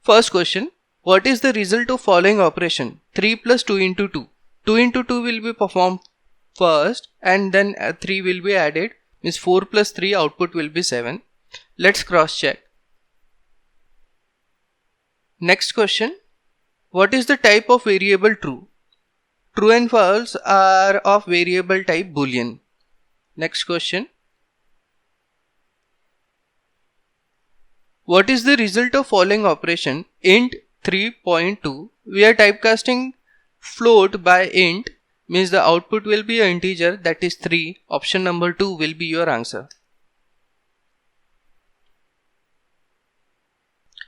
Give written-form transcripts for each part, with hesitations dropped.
First question, what is the result of following operation? 3 plus 2 into 2. 2 into 2 will be performed first and then 3 will be added. Means 4 plus 3 output will be 7. Let's cross check. Next question, what is the type of variable true? True and false are of variable type boolean. Next question, what is the result of following operation? Int 3.2. We are typecasting float by int, means the output will be an integer, that is 3. Option number 2 will be your answer.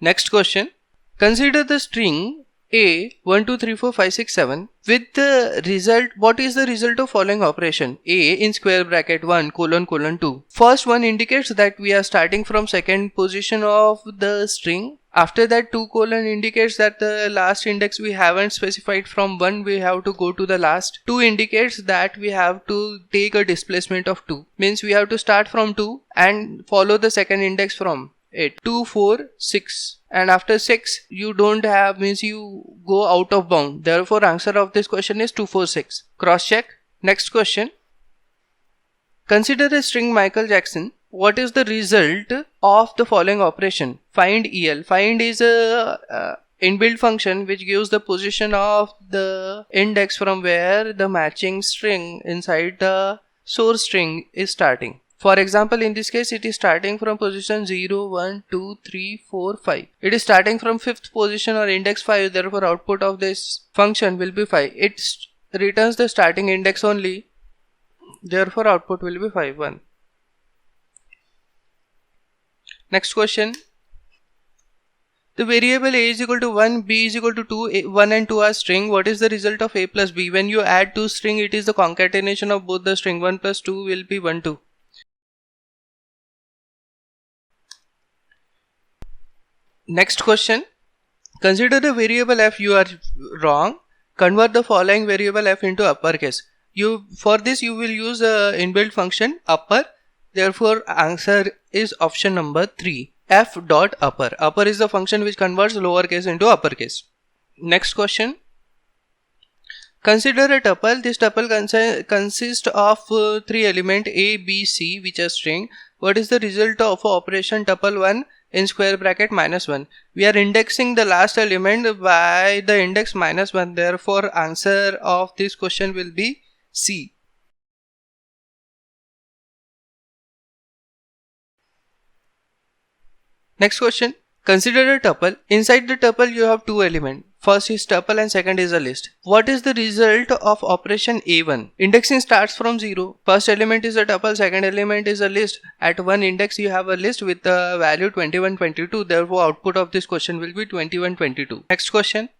Next question, consider the string A 1 2 3 4 5 6 7 with the result. What is the result of following operation? A in square bracket 1 colon colon 2. First one indicates that we are starting from second position of the string. After that 2 colon indicates that the last index we haven't specified, from 1 we have to go to the last. 2 indicates that we have to take a displacement of 2. Means we have to start from 2 and follow the second index from 8. 2 4 6, and after 6 you don't have, means you go out of bound. Therefore answer of this question is 246. Cross check. Next question, consider the string Michael Jackson. What is the result of the following operation? Find EL. Find is a inbuilt function which gives the position of the index from where the matching string inside the source string is starting. For example, in this case it is starting from position 0 1 2 3 4 5. It is starting from 5th position or index 5. Therefore output of this function will be 5. It returns the starting index only. Therefore output will be 5 1. Next question, the variable A is equal to 1, B is equal to 2, 1 and 2 are string. What is the result of A plus B? When you add two string, it is the concatenation of both the string. 1 plus 2 will be 1 2. Next question, consider the variable f. You are wrong. Convert the following variable f into uppercase. For this you will use a inbuilt function upper. Therefore answer is option number 3, f dot upper. Upper is the function which converts lowercase into uppercase. Next question, consider a tuple. This tuple consists of 3 elements A, B, C which are string. What is the result of operation tuple 1 in square bracket minus 1? We are indexing the last element by the index minus 1. Therefore answer of this question will be C. Next question, consider a tuple. Inside the tuple you have 2 elements. First is tuple and second is a list. What is the result of operation A1? Indexing starts from 0. First element is a tuple, second element is a list. At one index you have a list with the value 21 22. Therefore output of this question will be 21 22. Next question,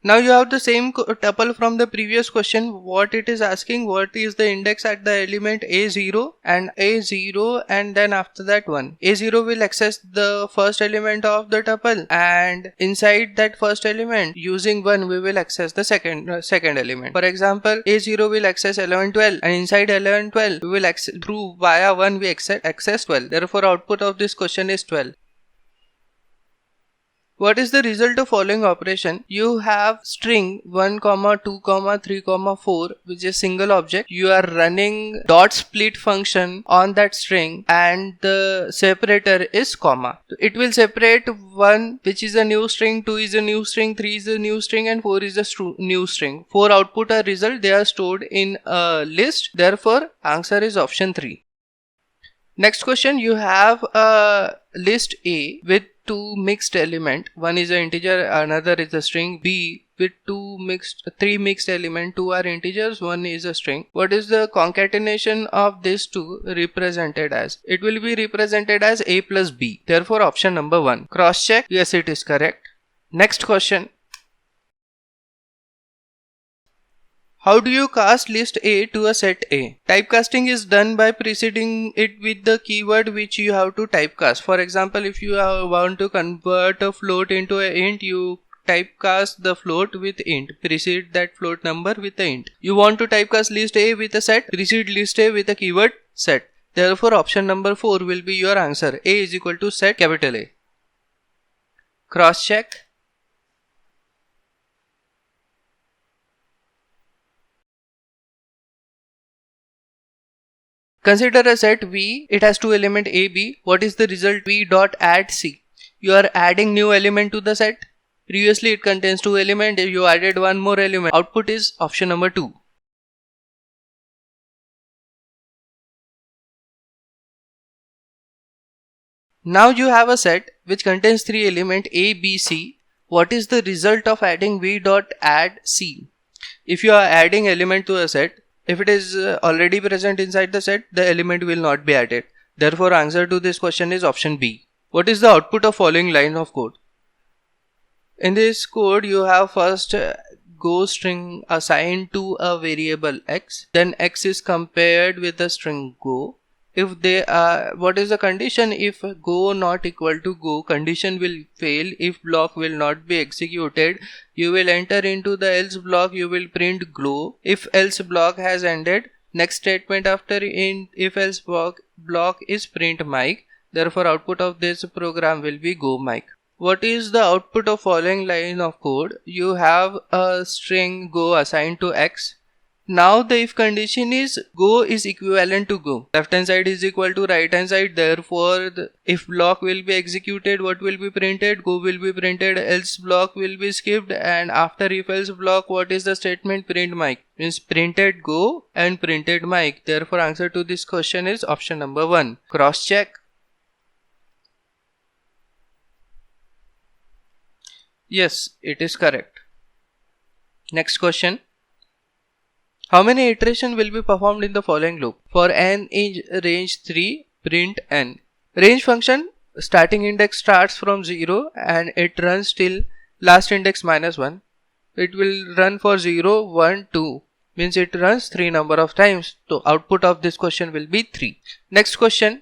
now you have the same tuple from the previous question. What it is asking, what is the index at the element A0 and A0, and then after that 1. A0 will access the first element of the tuple, and inside that first element using 1 we will access the second element. For example, A0 will access 11 12, and inside 11 12 we will access through via 1 we access 12. Therefore output of this question is 12. What is the result of following operation? You have string 1, 2, 3, 4 which is single object. You are running dot split function on that string and the separator is comma. It will separate 1 which is a new string, 2 is a new string, 3 is a new string and 4 is a new string. 4 output are result. They are stored in a list. Therefore answer is option 3. Next question, you have a list A with 2 mixed element. One is an integer, another is a string. B with 3 mixed element. 2 are integers, 1 is a string. What is the concatenation of these two represented as? It will be represented as A plus B. Therefore option number 1. Cross check. Yes, it is correct. Next question, how do you cast list A to a set A? Typecasting is done by preceding it with the keyword which you have to typecast. For example, if you want to convert a float into an int, you typecast the float with int, precede that float number with the int. You want to typecast list A with a set, precede list A with a keyword set. Therefore option number 4 will be your answer. A is equal to set capital A. Cross check. Consider a set V, it has two elements A, B. What is the result? V dot add C. You are adding new element to the set. Previously it contains two elements, you added one more element. Output is option number 2. Now you have a set which contains three elements A, B, C. What is the result of adding V dot add C? If you are adding element to a set, if it is already present inside the set, the element will not be added. Therefore, answer to this question is option B. What is the output of following line of code? In this code, you have first go string assigned to a variable x. Then x is compared with the string go. If they are, what is the condition? If go not equal to go, condition will fail. If block will not be executed, you will enter into the else block, you will print glow. If else block has ended, next statement after in if else block is print mic. Therefore, output of this program will be go mic. What is the output of following line of code? You have a string go assigned to x. Now the if condition is go is equivalent to go. Left hand side is equal to right hand side. Therefore, the if block will be executed, what will be printed? Go will be printed, else block will be skipped, and after if else block, what is the statement? Print mic. Means printed go and printed mic. Therefore, answer to this question is option number 1. Cross check. Yes, it is correct. Next question. How many iterations will be performed in the following loop? For n in range 3, print n. Range function starting index starts from 0 and it runs till last index minus 1. It will run for 0, 1, 2. Means it runs 3 number of times. So output of this question will be 3. Next question.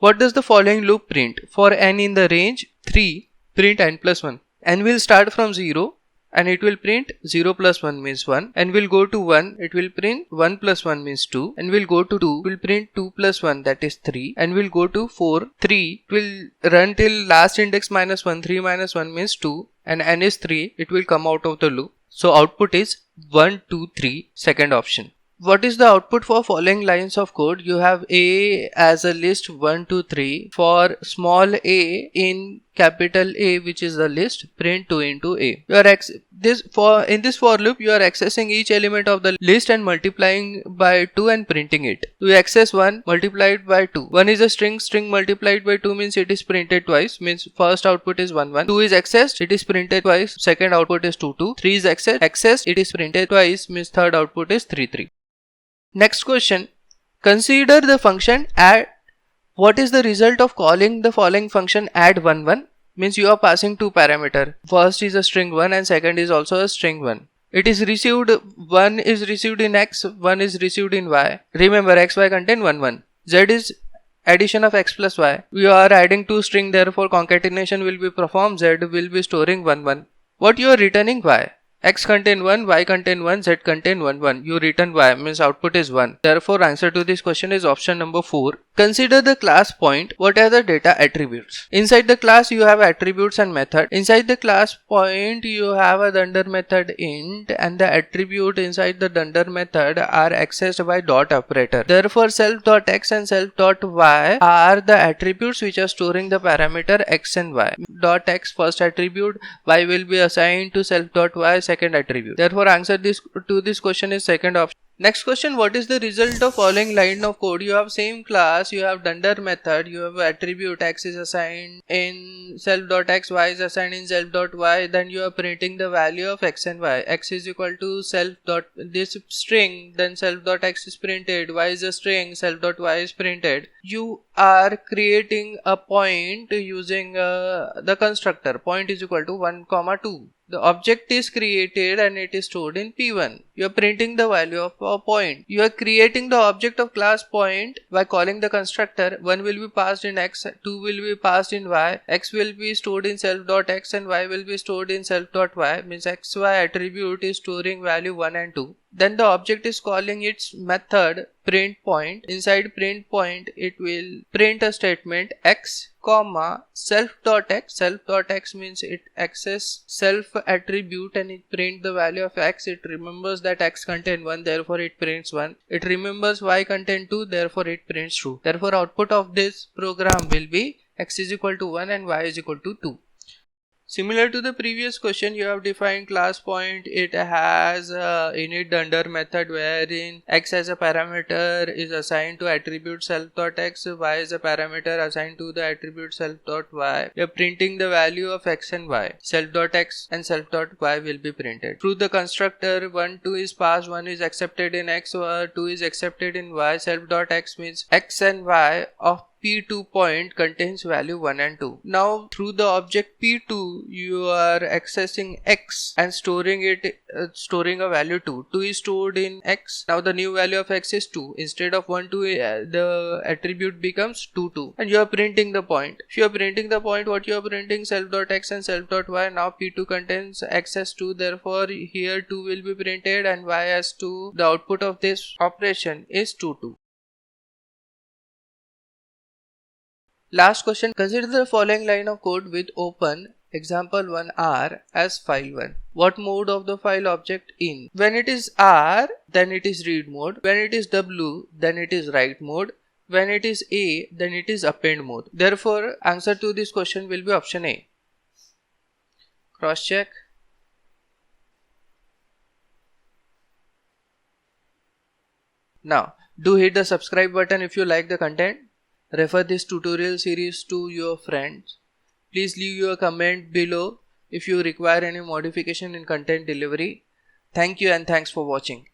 What does the following loop print? For n in the range 3, print n plus 1. N will start from 0. And it will print 0 plus 1 means 1, and will go to 1, it will print 1 plus 1 means 2, and will go to 2, will print 2 plus 1 that is 3, and will go to 4, 3, it will run till last index minus 1, 3 minus 1 means 2, and n is 3, it will come out of the loop. So output is 1, 2, 3, second option. What is the output for following lines of code? You have A as a list 1, 2, 3. For small a in capital A, which is the list, print 2 into A. You are in this for loop, you are accessing each element of the list and multiplying by 2 and printing it. You access 1 multiplied by 2. 1 is a string multiplied by 2 means it is printed twice, means first output is 1 1. 2 is accessed, it is printed twice, second output is 2 2. 3 is accessed, it is printed twice, means third output is 3 3. Next question. Consider the function add. What is the result of calling the following function add 1 1? Means you are passing two parameters. First is a string 1 and second is also a string 1. It is received, 1 is received in x, 1 is received in y. Remember x, y contain 1 1. Z is addition of x plus y. We are adding two string, therefore concatenation will be performed. Z will be storing 1 1. What you are returning? Y. X contain 1, Y contain 1, Z contain 1 1. You return Y, means output is 1. Therefore, answer to this question is option number 4. Consider the class point. What are the data attributes? Inside the class, you have attributes and method. Inside the class point, you have a dunder method int, and the attribute inside the dunder method are accessed by dot operator. Therefore, self.x and self.y are the attributes which are storing the parameter x and y. Dot x first attribute, y will be assigned to self.y second attribute. Therefore, answer to this question is second option. Next question. What is the result of following line of code? You have same class, you have dunder method, you have attribute x is assigned in self.x, y is assigned in self.y, then you are printing the value of x and y. X is equal to this string, then self.x is printed, y is a string, self.y is printed. You are creating a point using the constructor. Point is equal to 1, 2. The object is created and it is stored in P1. You are printing the value of a point. You are creating the object of class point by calling the constructor. 1 will be passed in x, 2 will be passed in y, x will be stored in self.x and y will be stored in self.y. Means xy attribute is storing value 1 and 2. then the object is calling its method print point. Inside print point, it will print a statement x comma self.x. Self.x means it access self attribute and it print the value of x. It remembers that x contain 1, therefore it prints 1. It remembers y contain 2, therefore it prints 2. Therefore output of this program will be x is equal to 1 and y is equal to 2. Similar to the previous question, you have defined class point. It has a init under method wherein x as a parameter is assigned to attribute self.x, y is a parameter assigned to the attribute self.y. You are printing the value of x and y. Self.x and self.y will be printed. Through the constructor, 1, 2 is passed, 1 is accepted in x, 2 is accepted in y. Self.x means x and y of P2 point contains value 1 and 2. Now through the object P2 you are accessing x and storing it, storing a value 2. 2 is stored in x. Now the new value of x is 2. Instead of 1 2 the attribute becomes 2 2 and you are printing the point. If you are printing the point, what you are printing self.x and self.y. Now P2 contains x as 2, therefore here 2 will be printed and y as 2. The output of this operation is 2 2. Last question, consider the following line of code with open example1r as file1. What mode of the file object in? When it is R, then it is read mode. When it is W, then it is write mode. When it is A, then it is append mode. Therefore, answer to this question will be option A. Cross check. Now, do hit the subscribe button if you like the content. Refer this tutorial series to your friends. Please leave your comment below if you require any modification in content delivery. Thank you and thanks for watching.